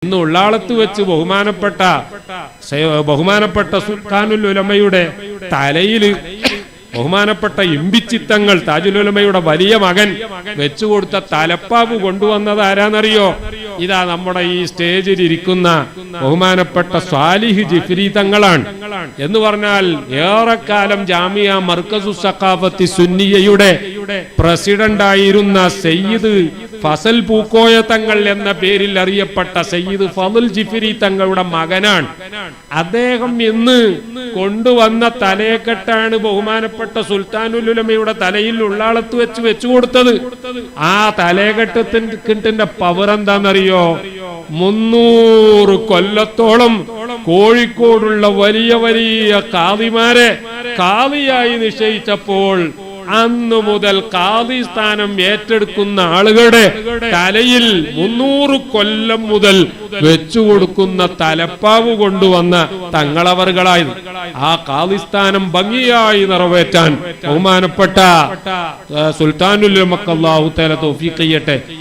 ഇന്ന് ഉള്ളാളത്ത് വെച്ച് ബഹുമാനപ്പെട്ട സുൽത്താനുൽ ഉലമയുടെ തലയിൽ ബഹുമാനപ്പെട്ട ഇമ്പിച്ചിത്തങ്ങൾ താജുൽ ഉലമയുടെ വലിയ മകൻ വെച്ചുകൊടുത്ത തലപ്പാവ് കൊണ്ടുവന്നത് ആരാന്നറിയോ? ഇതാ നമ്മുടെ ഈ സ്റ്റേജിൽ ഇരിക്കുന്ന ബഹുമാനപ്പെട്ട സ്വാലിഹ് ജിഫ്രി തങ്ങളാണ്. എന്ന് പറഞ്ഞാൽ ഏറെക്കാലം ജാമിയ മർക്കസു സഖാഫത്തി സുന്നിയയുടെ പ്രസിഡന്റായിരുന്ന സയ്യിദ് ഫസൽ പൂക്കോയ തങ്ങൾ എന്ന പേരിൽ അറിയപ്പെട്ട സയ്യിദ് ഫളുൽ ജിഫ്രി തങ്ങളുടെ മകനാണ്. അദ്ദേഹം ഇന്ന് കൊണ്ടുവന്ന തലയെക്കെട്ടാണ് ബഹുമാനപ്പെട്ട സുൽത്താനുൽ ഉലമയുടെ തലയിൽ ഉള്ളാളത്ത് വെച്ചു കൊടുത്തത്. ആ തലയെക്കെട്ടിന്റെ പവർ എന്താണെന്നറിയോ? 300 കൊല്ലത്തോളം കോഴിക്കോടുള്ള വലിയ വലിയ കാദിമാരെ കാദിയായി നിശ്ചയിച്ചപ്പോൾ അന്നു മുതൽ കാദി സ്ഥാനം ഏറ്റെടുക്കുന്ന ആളുകളുടെ തലയിൽ 300 കൊല്ലം മുതൽ വെച്ചുകൊടുക്കുന്ന തലപ്പാവ് കൊണ്ടുവന്ന തങ്ങളവറുകളായി ആ കാദി സ്ഥാനം ഭംഗിയായി നിറവേറ്റാൻ ബഹുമാനപ്പെട്ട സുൽത്താനുൽ ഉലമക്ക് അല്ലാഹു തആല തൗഫീഖ് ചെയ്യട്ടെ.